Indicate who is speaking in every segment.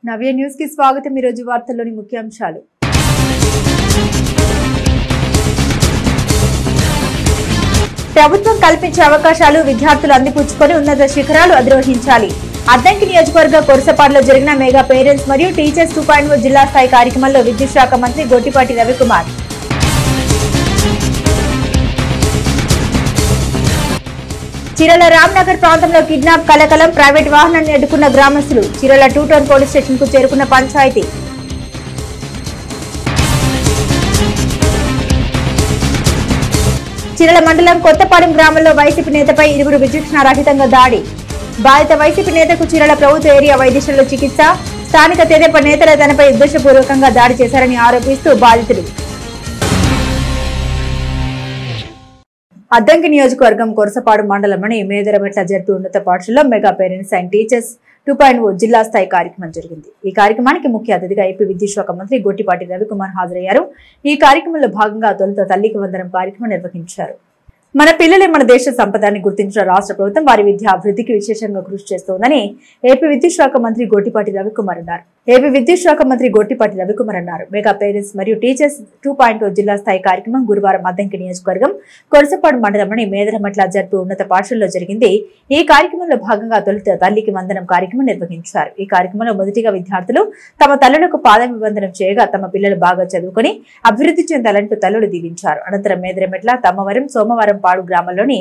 Speaker 1: నవ్య news కి స్వాగతం। ఈ రోజు వార్తల్లోని ముఖ్యాంశాలు। ప్రభుత్వం కల్పించే అవకాశాలు విద్యార్థులు అందిపుచ్చుకొని ఉన్నత శిఖరాలు అధిరోహించాలి। అద్దంకి నియోజకవర్గ కొరసపాడులో జరిగిన మెగా పేరెంట్స్ మరియు టీచర్స్ 2.0 జిల్లా స్థాయి కార్యక్రమంలో విద్యుత్ శాఖ మంత్రి గొట్టిపాటి రవికుమార్। చీరల రామ్నగర్ ప్రాంతంలో కిడ్నాప్ కలకలం, ప్రైవేట్ వాహనాన్ని అడ్డుకున్న గ్రామస్తులు। చీరల 2 టౌన్ పోలీస్ స్టేషన్ కు చేరుకున్న పంచాయతీ। చీరల మండలం కొత్తపాలెం గ్రామంలో వైసీపీ నేతపై 2 విచక్షణారహితంగా దాడి। బాధిత వైసీపీ నేతకు చీరల ప్రభుత్వ ఏరియా వైద్యశాలలో చికిత్స। స్థానిక తెదేపా నేతల తనపై ఉద్దేశపూర్వకంగా దాడి చేశారని ఆరోపిస్తూ బాధితులు। అద్దంకి నియోజకవర్గం కొరసపాడు మండలంలోని మేదరమెట్ల జడ్పీ ఉన్నత పాఠశాలలో మెగా పేరెంట్స్ అండ్ టీచర్స్ 2.0 జిల్లా స్థాయి కార్యక్రమం జరిగింది। ఈ కార్యక్రమానికి ముఖ్య అతిథిగా ఏపీ విద్యుత్ శాఖ మంత్రి గొట్టిపాటి రవికుమార్ హాజరయ్యారు। ఈ కార్యక్రమంలో భాగంగా తొలుత తల్లికి వందనం కార్యక్రమం నిర్వహించారు। మన పిల్లలే మన దేశ సంపదని గుర్తించిన రాష్ట్ర ప్రభుత్వం వారి విద్యా అభివృద్ధికి విశేషంగా కృషి చేస్తోందని ఏపీ విద్యుత్ శాఖ మంత్రి గొట్టిపాటి రవికుమార్ అన్నారు। మెగా పేరెంట్స్ మరియు టీచర్స్ 2.0 జిల్లా స్థాయి కార్యక్రమం గురువారం అద్దంకి నియోజకవర్గం కొరసపాడు మండలంలోని మేదరమెట్ల జడ్పీ ఉన్నత పాఠశాలలో జరిగింది। ఈ కార్యక్రమంలో భాగంగా తొలుత తల్లికి వందనం కార్యక్రమం నిర్వహించారు। ఈ కార్యక్రమంలో మొదటిగా విద్యార్థులు తమ తల్లులకు పాదాభివందనం చేయగా తమ పిల్లలు బాగా చదువుకొని అభివృద్ధి చెందాలంటూ తల్లులు దీవించారు। అనంతరం మేదరమెట్ల తమ్మవరం సోమవారం పాడు గ్రామంలోని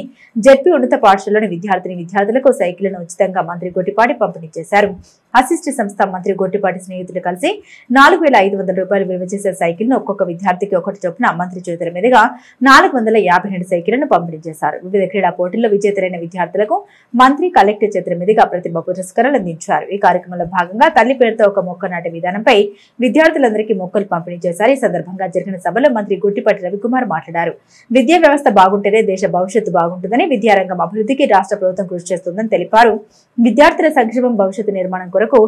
Speaker 1: జడ్పీ ఉన్నత పాఠశాలలోని విద్యార్థులకు సైకిళ్లను ఉచితంగా మంత్రి గొట్టిపాటి పంపిణీ చేశారు। అసిస్ట్ సంస్థ మంత్రి గొట్టిపాటి స్నేహితులు కలిసి 4,500 రూపాయలు విలువ చేసే సైకిల్ ను ఒక్కొక్క విద్యార్థికి ఒకటి చొప్పున మంత్రి చేతుల మీదుగా 452 సైకిళ్లను పంపిణీ చేశారు। వివిధ క్రీడా పోటీల్లో విజేతలైన విద్యార్థులకు మంత్రి కలెక్టర్ చేతుల మీదుగా ప్రతిభ పురస్కారాలు అందించారు। ఈ కార్యక్రమంలో భాగంగా తల్లి పేరుతో ఒక మొక్క నాటే విధానంపై విద్యార్థులందరికీ మొక్కలు పంపిణీ చేశారు। ఈ సందర్భంగా జరిగిన సభలో మంత్రి గొట్టిపాటి రవికుమార్ మాట్లాడారు। విద్యా వ్యవస్థ బాగుంటేనే దేశ భవిష్యత్తు బాగుంటుందని, విద్యారంగం అభివృద్ధికి రాష్ట్ర ప్రభుత్వం కృషి చేస్తుందని తెలిపారు। విద్యార్థుల సంక్షేమం భవిష్యత్తు నిర్మాణం కొరకు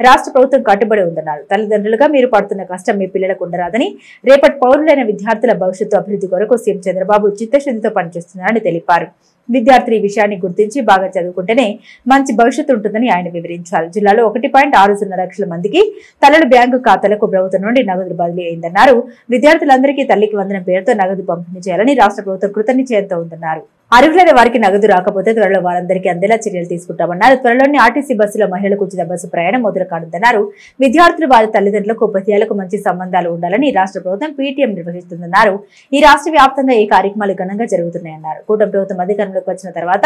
Speaker 1: రాష్ట్ర ప్రభుత్వం కట్టుబడి ఉందన్నారు। తల్లిదండ్రులుగా మీరు పడుతున్న కష్టం మీ పిల్లలకు ఉండరాదని, రేపటి పౌరులైన విద్యార్థుల భవిష్యత్తు అభివృద్ధి కొరకు సీఎం చంద్రబాబు చిత్తశుద్ధితో పనిచేస్తున్నారని తెలిపారు। విద్యార్థులు ఈ విషయాన్ని గుర్తించి బాగా చదువుకుంటేనే మంచి భవిష్యత్తు ఉంటుందని ఆయన వివరించారు। జిల్లాలో 1.60 లక్షల మందికి తల్లుల బ్యాంకు ఖాతాలకు ప్రభుత్వం నుండి నగదు బదిలీ అయిందన్నారు। విద్యార్థులందరికీ తల్లికి వందనం పేరుతో నగదు పంపిణీ చేయాలని రాష్ట్ర ప్రభుత్వం కృతనిశ్చయంతో ఉందన్నారు। అర్హులైన వారికి నగదు రాకపోతే త్వరలో వారందరికీ అందేలా చర్యలు తీసుకుంటామన్నారు। త్వరలోని ఆర్టీసీ బస్సులో మహిళలకు ఉచిత బస్సు ప్రయాణం మొదలు కానుందన్నారు। విద్యార్థులు వారి తల్లిదండ్రులకు ఉపాధ్యాయులకు మంచి సంబంధాలు ఉండాలని రాష్ట్ర ప్రభుత్వం పీటీఎం నిర్వహిస్తుందన్నారు। ఈ రాష్ట్ర వ్యాప్తంగా ఈ కార్యక్రమాలు ఘనంగా జరుగుతున్నాయన్నారు। కూటమి ప్రభుత్వం అధికారంలోకి వచ్చిన తర్వాత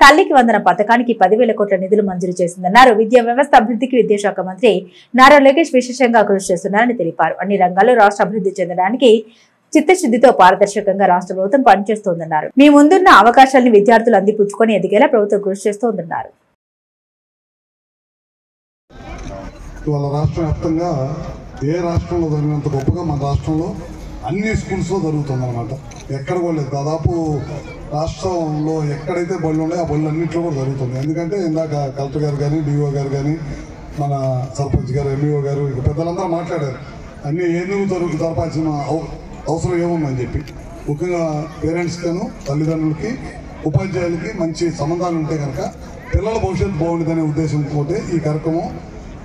Speaker 1: తల్లికి వందన పథకానికి 10,000 కోట్ల నిధులు మంజూరు చేసిందన్నారు। విద్యా వ్యవస్థ అభివృద్ధికి విద్యాశాఖ మంత్రి నారా లోకేష్ విశేషంగా కృషి చేస్తున్నారని తెలిపారు। అన్ని రంగాల్లో రాష్ట్ర అభివృద్ధి చెందడానికి చిత్తశుద్ధితో పారదర్శకంగా రాష్ట్ర ప్రభుత్వం పనిచేస్తోందన్నారు। మీ ముందున్న అవకాశాలను విద్యార్థులు అందిపుచ్చుకొని ఎదిగేలా ప్రభుత్వం కృషి చేస్తోందన్నారు।
Speaker 2: ఇవాళ రాష్ట్ర వ్యాప్తంగా ఏ రాష్ట్రంలో జరిగినంత గొప్పగా మన రాష్ట్రంలో అన్ని స్కూల్స్లో జరుగుతుందన్నమాట। ఎక్కడ కూడా లేదు, దాదాపు రాష్ట్రంలో ఎక్కడైతే బళ్ళు ఉన్నాయో ఆ బళ్ళు అన్నింటిలో కూడా జరుగుతుంది। ఎందుకంటే ఇందాక కలెక్టర్ గారు కానీ, డిఓ గారు కానీ, మన సర్పంచ్ గారు, ఎంఈఓ గారు, ఇక పెద్దలందరూ మాట్లాడారు అన్నీ ఎందుకు జరపాల్సిన అవసరం ఏముందని చెప్పి। ముఖ్యంగా పేరెంట్స్గాను, తల్లిదండ్రులకి, ఉపాధ్యాయులకి మంచి సంబంధాలు ఉంటే కనుక పిల్లల భవిష్యత్తు బాగుంటుందనే ఉద్దేశంతో ఈ కార్యక్రమం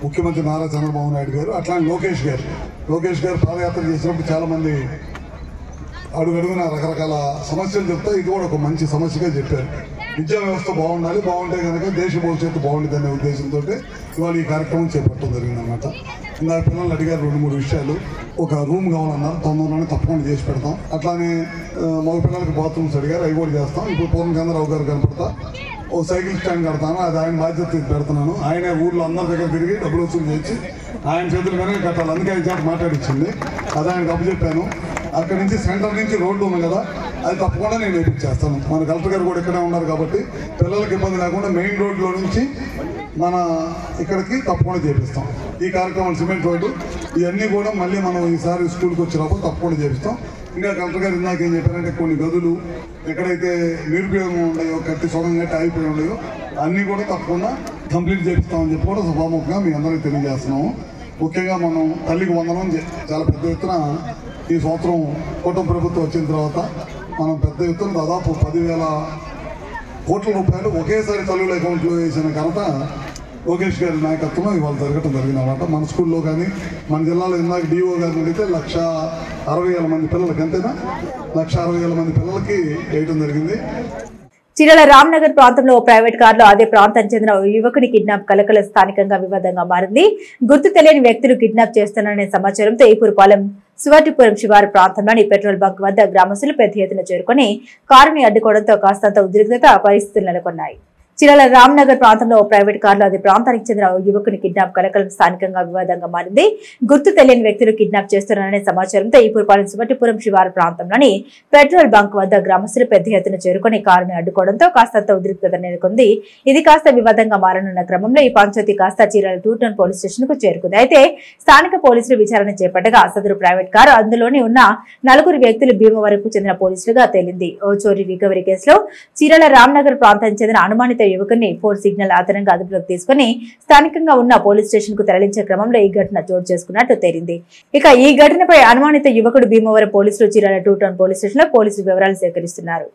Speaker 2: ముఖ్యమంత్రి నారా చంద్రబాబు నాయుడు గారు, అట్లానే లోకేష్ గారు పాదయాత్ర చేసినప్పుడు చాలామంది అడుగడుగున రకరకాల సమస్యలు చెప్తే ఇది కూడా ఒక మంచి సమస్యగా చెప్పారు। విద్యా వ్యవస్థ బాగుండాలి, బాగుంటే కనుక దేశ భవిష్యత్తు బాగుంటుందనే ఉద్దేశంతో ఇవాళ ఈ కార్యక్రమం చేపట్టడం జరిగిందన్నమాట। ఇందాక పిల్లలు అడిగారు 2-3 విషయాలు। ఒక రూమ్ కావాలన్నారు, తొందరలోనే తప్పకుండా చేసి పెడతాం। అట్లానే మగ పిల్లలకి బాత్రూమ్స్ అడిగారు, అవి కూడా చేస్తాం। ఇప్పుడు పూర్ణచంద్రరావు గారు కనపడతా ఓ సైకిల్ స్టాండ్ కడతాను, అది ఆయన బాధ్యత పెడుతున్నాను। ఆయనే ఊర్లో అందరి దగ్గర తిరిగి డబ్బులు వసూలు చేసి ఆయన చేతులు కనుక కట్టాలి, అందుకే ఆయన చేత మాట్లాడించింది, అది ఆయనకు అప్పచెప్పాను। అక్కడి నుంచి సెంటర్ నుంచి రోడ్డు ఉంది కదా, అది తప్పకుండా నేను వేయించేస్తాను। మన కలెక్టర్ గారు కూడా ఇక్కడే ఉన్నారు కాబట్టి పిల్లలకి ఇబ్బంది లేకుండా మెయిన్ రోడ్లో నుంచి మన ఇక్కడికి తప్పకుండా చేపిస్తాం। ఈ కార్యక్రమం సిమెంట్ రోడ్డు ఇవన్నీ కూడా మళ్ళీ మనం ఈసారి స్కూల్కి వచ్చినప్పుడు తప్పకుండా చేపిస్తాం। ఇంకా కలెక్టర్ గారు ఇందాక ఏం చెప్పారంటే కొన్ని గదులు ఎక్కడైతే నిరుపయోగం ఉన్నాయో, కట్టి సొగం కట్టి ఆగిపోయి ఉన్నాయో అన్నీ కూడా తప్పకుండా కంప్లీట్ చేపిస్తామని చెప్పి కూడా సభాముఖంగా మీ అందరికీ తెలియజేస్తున్నాము। ముఖ్యంగా మనం తల్లికి వందనం చాలా పెద్ద ఎత్తున ఈ సంవత్సరం కూటమి ప్రభుత్వం వచ్చిన తర్వాత మనం పెద్ద ఎత్తున దాదాపు 10,000 కోట్ల రూపాయలు ఒకేసారి తల్లుల అకౌంట్లో వేసిన ఘనత లోకేష్ గారి నాయకత్వంలో ఇవాళ జరిగిందన్నమాట. మన స్కూల్లో కానీ మన జిల్లాలో ఇందాక డిఓ గారిని అడిగితే 160,000 మంది పిల్లలకి, అంతేనా, 160,000 మంది పిల్లలకి వేయడం జరిగింది.
Speaker 1: చీరాల రామ్నగర్ ప్రాంతంలో ఓ ప్రైవేట్ కారులో అదే ప్రాంతానికి చెందిన ఓ యువకుని కిడ్నాప్ కలకల స్థానికంగా వివాదంగా మారింది. గుర్తు తెలియని వ్యక్తులు కిడ్నాప్ చేస్తున్నారనే సమాచారంతో ఈపురపాలెం సువర్టిపురం శివారు ప్రాంతంలోని పెట్రోల్ బంక్ వద్ద గ్రామస్తులు పెద్ద ఎత్తున చేరుకుని కారుని అడ్డుకోవడంతో కాస్తంత ఉద్రిక్తత పరిస్థితులు నెలకొన్నాయి. చీరాల రామ్నగర్ ప్రాంతంలో ఓ ప్రైవేట్ కారులో అదే ప్రాంతానికి చెందిన ఓ యువకుని కిడ్నాప్ కలకల స్థానికంగా వివాదంగా మారింది. గుర్తు తెలియని వ్యక్తులు కిడ్నాప్ చేస్తున్నారనే సమాచారంతో ఈపురపాలెం సువర్టిపురం శివారు ప్రాంతంలోని పెట్రోల్ బంక్ వద్ద గ్రామస్తులు పెద్ద ఎత్తున చేరుకుని కారుని అడ్డుకోవడంతో కాస్తంత ఉద్రిక్తత నెలకొంది. ఇది కాస్త వివాదంగా మారనున్న క్రమంలో ఈ పంచాయతీ కాస్త చీరాల 2 టౌన్ పోలీస్ స్టేషన్ కు చేరుకుంది. అయితే స్థానిక పోలీసులు విచారణ చేపట్టగా సదరు ప్రైవేట్ కారు అందులోని ఉన్న 4 వ్యక్తులు భీమవరంకు చెందిన పోలీసులుగా తేలింది. ఓ చోరీ రికవరీ కేసులో చీరాల రామ్నగర్ ప్రాంతానికి చెందిన అనుమానిత యువకుని 4 సిగ్నల్ ఆధారంగా అదుపులోకి తీసుకుని స్థానికంగా ఉన్న పోలీస్ స్టేషన్ కు తరలించే క్రమంలో ఈ ఘటన చోటు చేసుకున్నట్టు తేలింది. ఇక ఈ ఘటనపై అనుమానిత యువకుడు భీమవరం పోలీసులు చీరాల 2 టౌన్ పోలీస్ స్టేషన్ లో పోలీసులు వివరాలు సేకరిస్తున్నారు.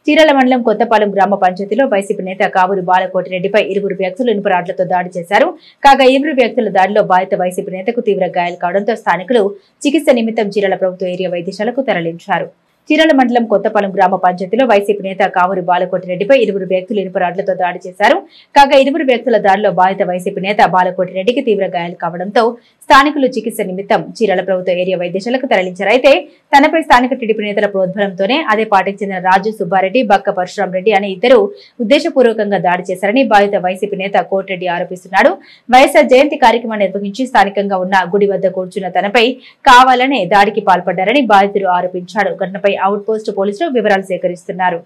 Speaker 1: చీరాల మండలం కొత్తపాలెం గ్రామ పంచాయతీలో వైసీపీ నేత కావూరి బాలకోటిరెడ్డిపై 2 వ్యక్తులు ఇనుప రాడ్లతో దాడి చేశారు. కాగా 2 వ్యక్తుల దాడిలో బాధిత వైసీపీ నేతకు తీవ్ర గాయాలు కావడంతో స్థానికులు చికిత్స నిమిత్తం చీరాల ప్రభుత్వ ఏరియా వైద్యశాలకు తరలించారు. చీరాల మండలం కొత్తపాలెం గ్రామ పంచాయతీలో వైసీపీ నేత కావూరి బాలకోటిరెడ్డిపై 2 వ్యక్తులు ఇనుప రాడ్లతో దాడి చేశారు. కాగా 2 వ్యక్తుల దాడిలో బాధిత వైసీపీ నేత బాలకోటిరెడ్డికి తీవ్ర గాయాలు కావడంతో స్థానికులు చికిత్స నిమిత్తం చీరాల ప్రభుత్వ ఏరియా వైద్యశాలకు తరలించారు. అయితే తనపై స్థానిక టీడీపీ నేతల ప్రోద్బలంతోనే అదే పార్టీకి చెందిన రాజు సుబ్బారెడ్డి, బక్క పరశురాం రెడ్డి అనే ఇద్దరు ఉద్దేశపూర్వకంగా దాడి చేశారని బాధిత వైసీపీ నేత కోటిరెడ్డి ఆరోపిస్తున్నాడు. వైఎస్ఆర్ జయంతి కార్యక్రమాన్ని నిర్వహించి స్థానికంగా ఉన్న గుడి వద్ద కూర్చున్న తనపై కావాలనే దాడికి పాల్పడ్డారని బాధితుడు ఆరోపించాడు. ఘటనపై అవుట్ పోస్ట్ పోలీసులు వివరాలు సేకరిస్తున్నారు.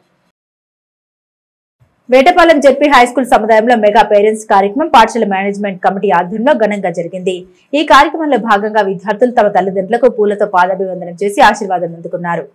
Speaker 1: వేటపాలెం జెడ్పీ హైస్కూల్ సముదాయంలో మెగా పేరెంట్స్ కార్యక్రమం పాఠశాల మేనేజ్మెంట్ కమిటీ ఆధ్వర్యంలో ఘనంగా జరిగింది. ఈ కార్యక్రమంలో భాగంగా విద్యార్థులు తమ తల్లిదండ్రులకు పూలతో పాదాభివందనం చేసి ఆశీర్వాదం అందుకున్నారు.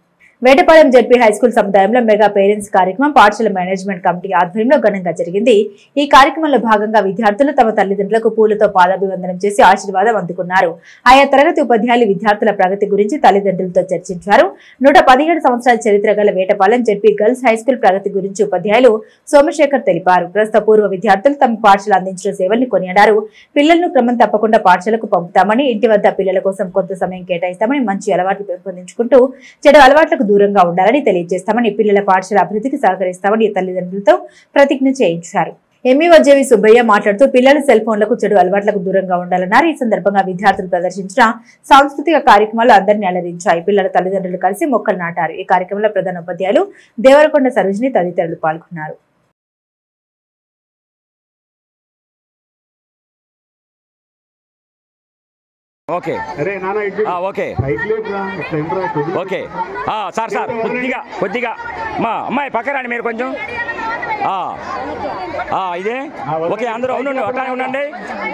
Speaker 1: వేటపాలెం జెడ్పీ హైస్కూల్ సముదాయంలో మెగా పేరెంట్స్ కార్యక్రమం పాఠశాల మేనేజ్మెంట్ కమిటీ ఆధ్వర్యంలో ఘనంగా జరిగింది. ఈ కార్యక్రమంలో భాగంగా విద్యార్థులు తమ తల్లిదండ్రులకు పూలతో పాదాభివందనం చేసి ఆశీర్వాదం అందుకున్నారు. ఆయా తరగతి ఉపాధ్యాయులు విద్యార్థుల ప్రగతి గురించి తల్లిదండ్రులతో చర్చించారు. 117 సంవత్సరాల చరిత్ర గల వేటపాలెం జెడ్పీ గర్ల్స్ హైస్కూల్ ప్రగతి గురించి ఉపాధ్యాయులు సోమశేఖర్ తెలిపారు. ప్రస్తుత పూర్వ విద్యార్థులు తమ పాఠశాల అందించిన సేవల్ని కొనియాడారు. పిల్లలను క్రమం తప్పకుండా పాఠశాలకు పంపుతామని, ఇంటి వద్ద పిల్లల కోసం కొంత సమయం కేటాయిస్తామని, మంచి అలవాట్లు పెంపొందించుకుంటూ చెడు అలవాట్లకు దూరంగా ఉండాలని తెలియజేస్తామని, పిల్లల పాఠశాల అభివృద్ధికి సహకరిస్తామని తల్లిదండ్రులతో ప్రతిజ్ఞ చేయించారు. ఎంఈఓ జేవి సుబ్బయ్య మాట్లాడుతూ పిల్లలు సెల్ ఫోన్లకు చెడు అలవాట్లకు దూరంగా ఉండాలన్నారు. ఈ సందర్భంగా విద్యార్థులు ప్రదర్శించిన సాంస్కృతిక కార్యక్రమాలు అందరినీ అలరించాయి. పిల్లల తల్లిదండ్రులు కలిసి మొక్కలు నాటారు. ఈ కార్యక్రమంలో ప్రధాన ఉపాధ్యాయులు దేవరకొండ సరోజిని తదితరులు పాల్గొన్నారు.
Speaker 3: ఓకే ఓకే ఓకే సార్ కొద్దిగా మా అమ్మాయి పక్కరండి మీరు కొంచెం ఇదే ఓకే అందరూ ఉండండి,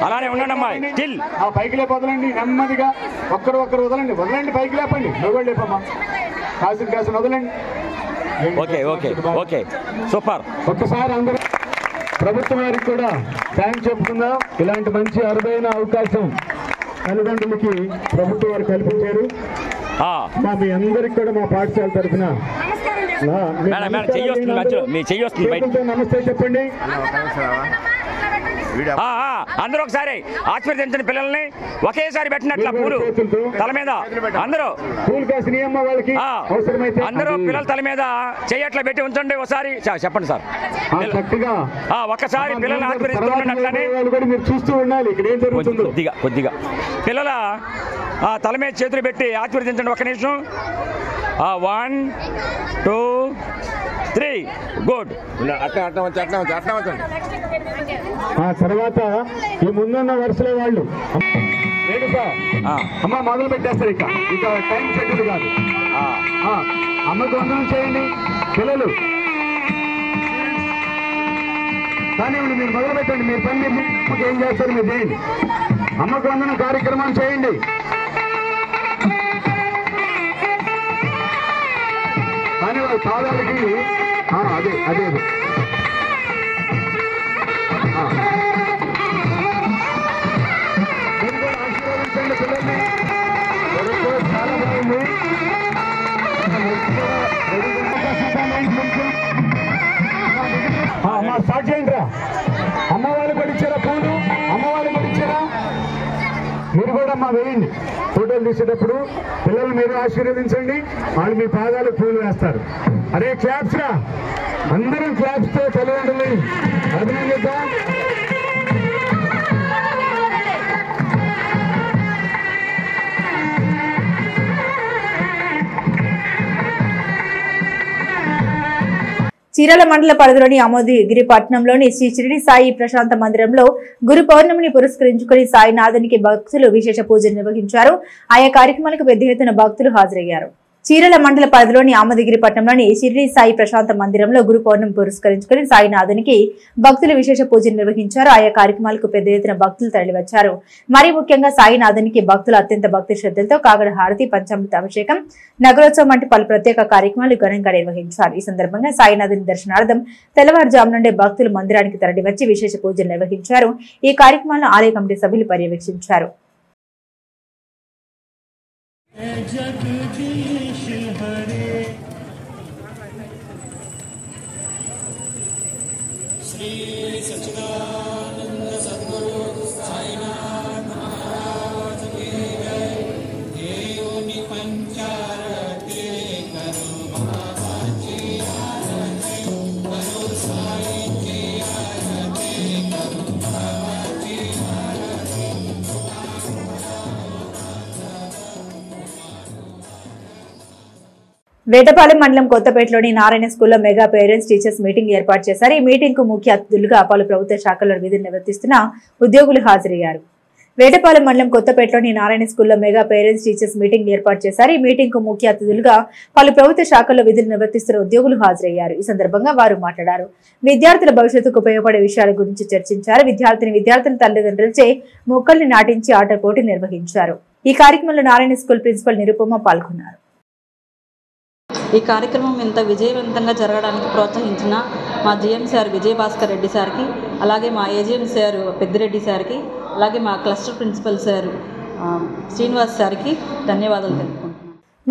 Speaker 3: అలానే ఉండండి అమ్మాయి స్టిల్
Speaker 4: పైకి లేపొదలండి నెమ్మదిగా ఒక్కరు వదలండి పైకి లేపండి నువ్వు లేపమ్మా కాసిన వదలండి.
Speaker 3: Okay okay okay super.
Speaker 4: ఒక్కసారి అందరూ ప్రభుత్వం వారికి కూడా థ్యాంక్స్ చెప్పుకుందాం. ఇలాంటి మంచి అరుదైన అవకాశం తల్లిదండ్రులకి ప్రభుత్వం వారు కల్పించారు. మీ అందరికి కూడా మా పాఠశాల తరఫున నమస్తే చెప్పండి.
Speaker 3: అందరూ ఒకసారి ఆశీర్వదించిన పిల్లల్ని ఒకేసారి పెట్టినట్ల పూలు తల మీద అందరూ అందరూ పిల్లల తల మీద చెయ్యట్లా పెట్టి ఉంచండి. ఒకసారి చెప్పండి సార్, ఒక్కసారి పిల్లల్ని ఆశీర్వదిస్తున్నట్లని
Speaker 4: చూస్తూ ఉండాలి.
Speaker 3: కొద్దిగా పిల్లల తల మీద చేతులు పెట్టి ఆశీర్వదించండి. ఒక్క నిమిషం. 1 2 3 గుడ్.
Speaker 4: తర్వాత ఈ ముందున్న వరుసలో వాళ్ళు అమ్మ మొదలు పెట్టేస్తారు. ఇక టైం షెడ్యూల్ కాదు. అమ్మకు వందనం చేయండి పిల్లలు. కానీ మీరు మొదలు పెట్టండి. మీరు పని మీరు ఏం చేస్తారు మీరు చేయండి. అమ్మకు వందనం కార్యక్రమం చేయండి. కానీ వాళ్ళ పాదాలకి అదే ఆశీర్వదించండి పిల్లల్ని. చాలా బాగుంది. స్టార్ట్ చేయండి రా. అమ్మ వేయండి. ఫోటోలు తీసేటప్పుడు పిల్లలు మీరు ఆశీర్వదించండి, వాళ్ళు మీ పాదాలు పూలు వేస్తారు. అరే క్లాప్స్ రా, అందరం క్లాప్స్ తో తల్లిదండ్రులని అభినందిద్దాం.
Speaker 1: చీరాల మండల పరిధిలోని అమోదగిరి పట్టణంలోని శ్రీ షిరిడి సాయి ప్రశాంత మందిరంలో గురు పౌర్ణమిని పురస్కరించుకుని సాయినాథునికి భక్తులు విశేష పూజలు నిర్వహించారు. ఆయా కార్యక్రమాలకు పెద్ద ఎత్తున భక్తులు హాజరయ్యారు. చీరాల మండల పరిధిలోని అమోదగిరి పట్టణంలోని షిరిడి సాయి ప్రశాంత మందిరంలో గురు పౌర్ణమి పురస్కరించుకుని సాయినాథునికి భక్తులు విశేష పూజలు నిర్వహించారు. ఆయా కార్యక్రమాలకు పెద్ద ఎత్తున భక్తులు తరలివచ్చారు. మరీ ముఖ్యంగా సాయినాథునికి భక్తులు అత్యంత భక్తి శ్రద్ధలతో కాగడ హారతి, పంచామృత అభిషేకం, నగరోత్సవం వంటి పలు ప్రత్యేక కార్యక్రమాలు ఘనంగా నిర్వహించారు. ఈ సందర్భంగా సాయినాథుని దర్శనార్థం తెల్లవారుజాము నుండే భక్తులు మందిరానికి తరలివచ్చి విశేష పూజలు నిర్వహించారు. ఈ కార్యక్రమాలను ఆలయ కమిటీ సభ్యులు పర్యవేక్షించారు.
Speaker 5: श्री सच्चिदानंद सद्गुरु साईनाथ महाराज की जय। देवोनि पंचारति करो बाबा जी आरती, करो साई जी आरती, करो बाबा जी आरती।
Speaker 1: వేటపాలెం మండలం కొత్తపేటలోని నారాయణ స్కూల్లో మెగా పేరెంట్స్ టీచర్స్ మీటింగ్ ఏర్పాటు చేశారు. ఈ మీటింగ్ కు ముఖ్య అతిథులుగా పలు ప్రభుత్వ శాఖల్లో విధులు నిర్వర్తిస్తున్న ఉద్యోగులు హాజరయ్యారు. వేటపాలెం మండలం కొత్తపేటలోని నారాయణ స్కూల్లో మెగా పేరెంట్స్ టీచర్స్ మీటింగ్ ఏర్పాటు చేశారు. ఈ మీటింగ్ కు ముఖ్య అతిథులుగా పలు ప్రభుత్వ శాఖల్లో విధులు నిర్వర్తిస్తున్న ఉద్యోగులు హాజరయ్యారు. ఈ సందర్భంగా వారు మాట్లాడారు. విద్యార్థుల భవిష్యత్తుకు ఉపయోగపడే విషయాల గురించి చర్చించారు. విద్యార్థుల తల్లిదండ్రులచే మొక్కల్ని నాటించి ఆట పోటీ నిర్వహించారు. ఈ కార్యక్రమంలో నారాయణ స్కూల్ ప్రిన్సిపల్ నిరుపమ పాల్గొన్నారు.
Speaker 6: ఈ కార్యక్రమం ఇంత విజయవంతంగా జరగడానికి ప్రోత్సహించిన మా జిఎం సార్ విజయభాస్కర్ రెడ్డి సార్కి, అలాగే మా ఏజిఎం సార్ పెద్దిరెడ్డి సార్కి, అలాగే మా క్లస్టర్ ప్రిన్సిపల్ సార్ శ్రీనివాస్ సార్కి ధన్యవాదాలు తెలుపుకుంటున్నాను.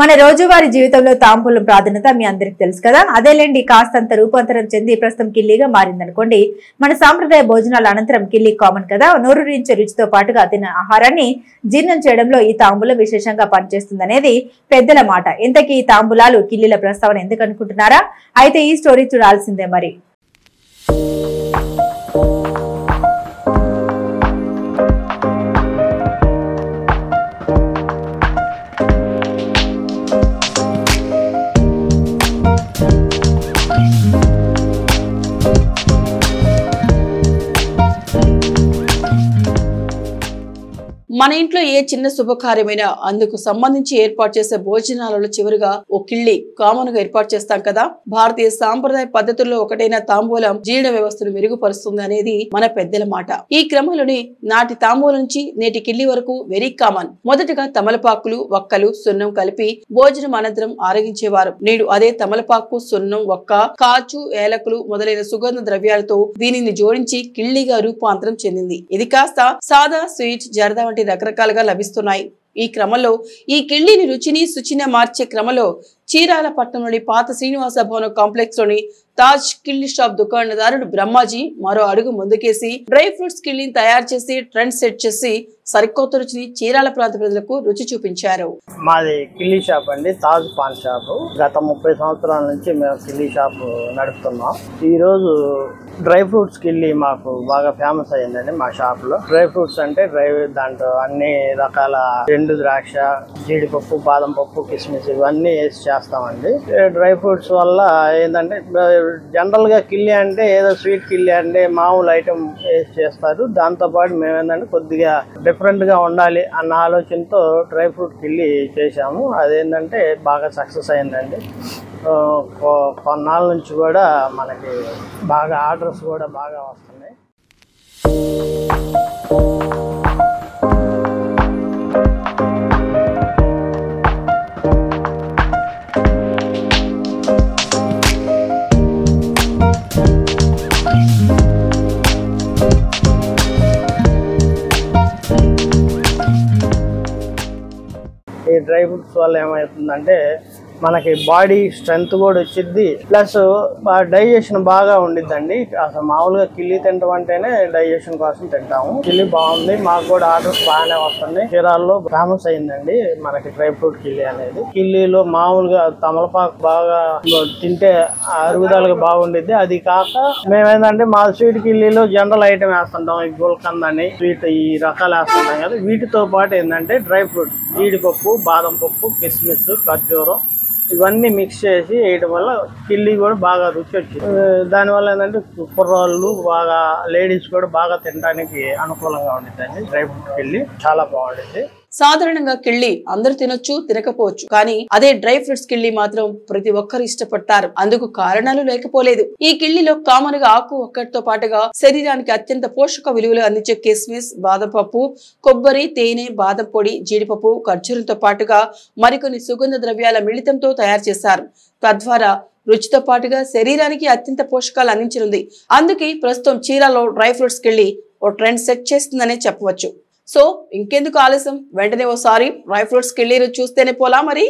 Speaker 1: మన రోజువారీ జీవితంలో తాంబూలం ప్రాధాన్యత మీ అందరికి తెలుసు కదా. అదేలేండి కాస్తంత రూపాంతరం చెంది ప్రస్తుతం కిల్లీగా మారిందనుకోండి. మన సాంప్రదాయ భోజనాల అనంతరం కిల్లీ కామన్ కదా. నోరూరించే రుచితో పాటుగా తిన్న ఆహారాన్ని జీర్ణం చేయడంలో ఈ తాంబూలం విశేషంగా పనిచేస్తుందనేది పెద్దల మాట. ఇంతకీ ఈ తాంబూలాలు కిల్లీల ప్రస్తావన ఎందుకు అనుకుంటున్నారా? అయితే ఈ స్టోరీ చూడాల్సిందే మరి.
Speaker 7: మన ఇంట్లో ఏ చిన్న శుభకార్యమైనా అందుకు సంబంధించి ఏర్పాటు చేసే భోజనాలలో చివరిగా ఓ కిళ్ళి కామన్ గా ఏర్పాటు చేస్తాం కదా. భారతీయ సాంప్రదాయ పద్ధతుల్లో ఒకటైన తాంబూలం జీర్ణ వ్యవస్థను మెరుగుపరుస్తుంది అనేది మన పెద్దల మాట. ఈ క్రమంలోని నాటి తాంబూలం నుంచి నేటి కిళ్ళి వరకు వెరీ కామన్. మొదటగా తమలపాకులు, వక్కలు, సున్నం కలిపి భోజనం అనంతరం ఆరగించేవారు. నేడు అదే తమలపాకు, సున్నం, వక్క, కాచు, ఏలకులు మొదలైన సుగంధ ద్రవ్యాలతో దీనిని జోడించి కిళ్ళిగా రూపాంతరం చెందింది. ఇది కాస్త సాదా, స్వీట్, జర్దా వంటి రకరకాలుగా లభిస్తున్నాయి. ఈ క్రమంలో ఈ కిళ్ళిని రుచిని, శుచిని మార్చే క్రమంలో చీరాల పట్టణంలోని పాత శ్రీనివాస భవనం కాంప్లెక్స్ లోని తాజ్ కిళ్ళి షాప్ దుకాణదారుడు బ్రహ్మాజీ మరో అడుగు ముందుకేసి డ్రై ఫ్రూట్స్ కిళ్ళిని తయారు చేసి ట్రెండ్ సెట్ చేసి సరికొత్త రుచిని చీరాల ప్రాంత ప్రజలకు రుచి చూపించారు.
Speaker 8: మాది కిళ్ళి షాప్ అండి, తాజ్ పాన్ షాప్. గత 30 సంవత్సరాల నుంచి మేము కిళ్ళి షాప్ నడుపుతున్నాం. ఈ రోజు డ్రై ఫ్రూట్స్ కిళ్ళి మాకు బాగా ఫేమస్ అయ్యిందండి. మా షాప్ లో డ్రై ఫ్రూట్స్ అంటే దాంట్లో అన్ని రకాల ఎండు ద్రాక్ష, జీడిపప్పు, బాదం పప్పు, కిస్మిస్ ఇవన్నీ వేసి చేస్తామండి. డ్రై ఫ్రూట్స్ వల్ల ఏంటంటే జనరల్ గా కిళ్ళి అంటే ఏదో స్వీట్ కిళ్ళి అంటే మామూలు ఐటమ్ వేసి చేస్తారు. దాంతో పాటు మేము ఏంటంటే కొద్దిగా డిఫరెంట్ గా ఉండాలి అన్న ఆలోచనతో డ్రై ఫ్రూట్ కిళ్ళి చేసాము. అదేంటంటే బాగా సక్సెస్ అయిందండి. కొన్నాళ్ళ నుంచి కూడా మనకి బాగా ఆర్డర్స్ కూడా బాగా వస్తున్నాయి. ఈ డ్రై ఫ్రూట్స్ వల్ల ఏమవుతుందంటే మనకి బాడీ స్ట్రెంగ్త్ కూడా వచ్చింది, ప్లస్ డైజెషన్ బాగా ఉండిద్దండి. అసలు మామూలుగా కిల్లి తింటాం అంటేనే డైజెషన్ కోసం తింటాము. కిల్లి బాగుంది, మాకు కూడా ఆర్డర్స్ బాగానే వస్తున్నాయి. చీరాల్లో ఫేమస్ అయిందండి మనకి డ్రై ఫ్రూట్ కిల్లి అనేది. కిల్లీలో మామూలుగా తమలపాకు బాగా తింటే అరుగుదలగా బాగుండిద్ది. అది కాక మేమేంటంటే మా స్వీట్ కిల్లీలో జనరల్ ఐటమ్ వేస్తుంటాం, ఈ గుల్కంద్ అని స్వీట్ ఈ రకాలు వేస్తుంటాం కదా. వీటితో పాటు ఏంటంటే డ్రై ఫ్రూట్ జీడిపప్పు, బాదం పప్పు, కిస్మిస్, ఖర్జూరం ఇవన్నీ మిక్స్ చేసి వేయడం వల్ల కిల్లి కూడా బాగా రుచి వచ్చింది. దానివల్ల ఏంటంటే కుర్రాళ్ళు బాగా లేడీస్ కూడా బాగా తినడానికి అనుకూలంగా ఉండిద్దండి. డ్రై ఫ్రూట్ కిల్లి చాలా బాగుంటుంది.
Speaker 7: సాధారణంగా కిళ్ళి అందరూ తినొచ్చు, తినకపోవచ్చు, కానీ అదే డ్రై ఫ్రూట్స్ కిళ్ళి మాత్రం ప్రతి ఒక్కరు ఇష్టపడతారు. అందుకు కారణాలు లేకపోలేదు. ఈ కిళ్ళిలో కామన్ గా ఆకు ఒక్కటితో పాటుగా శరీరానికి అత్యంత పోషక విలువలు అందించే కిస్మిస్, బాదం పప్పు, కొబ్బరి, తేనె, బాదం పొడి, జీడిపప్పు, ఖర్జూరంతో పాటుగా మరికొన్ని సుగంధ ద్రవ్యాల మిళితంతో తయారు చేశారు. తద్వారా రుచితో పాటుగా శరీరానికి అత్యంత పోషకాలు అందించనుంది. అందుకే ప్రస్తుతం చీరాలో డ్రై ఫ్రూట్స్ కిళ్ళి ఓ ట్రెండ్ సెట్ చేస్తుందనే చెప్పవచ్చు. సో ఇంకెందుకు ఆలస్యం, వెంటనే ఓసారి డ్రై ఫ్రూట్స్ కిళ్ళి రుచి చూస్తేనే పోలా మరి.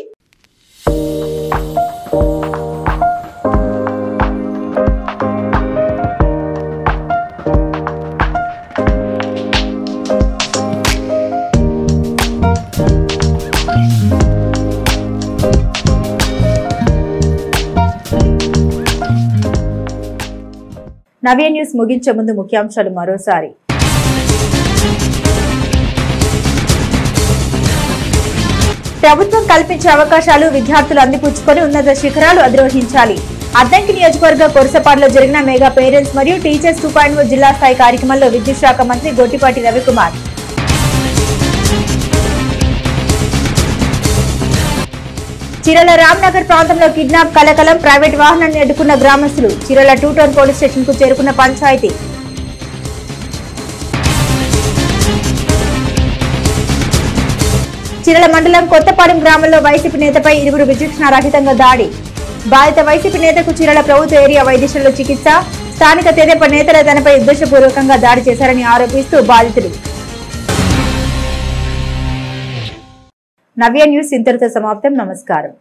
Speaker 1: నవ్య న్యూస్ ముగించే ముందు ముఖ్యాంశాలు మరోసారి. ప్రభుత్వం కల్పించే అవకాశాలు విద్యార్థులు అందిపుచ్చుకొని ఉన్నత శిఖరాలు అధిరోహించాలి. అద్దంకి నియోజకవర్గ కొరసపాడులో జరిగిన మెగా పేరెంట్స్ మరియు టీచర్స్ 2.0 జిల్లా స్థాయి కార్యక్రమంలో విద్యుత్ శాఖ మంత్రి గొట్టిపాటి రవికుమార్. చీరాల రామ్నగర్ ప్రాంతంలో కిడ్నాప్ కలకలం, ప్రైవేట్ వాహనాన్ని అడ్డుకున్న గ్రామస్తులు. చీరాల 2 టౌన్ పోలీస్ స్టేషన్ కు చేరుకున్న పంచాయతీ. చీరాల మండలం కొత్తపాలెం గ్రామంలో వైసీపీ నేతపై 2 విచక్షణారహితంగా దాడి. బాధిత వైసీపీ నేతకు చీరాల ప్రభుత్వ ఏరియా వైద్యశాలలో చికిత్స. స్థానిక తెదేపా నేతల తనపై ఉద్దేశపూర్వకంగా దాడి చేశారని ఆరోపిస్తూ బాధితులు. నవ్య న్యూస్ ఇంతటితో సమాప్తం. నమస్కారం.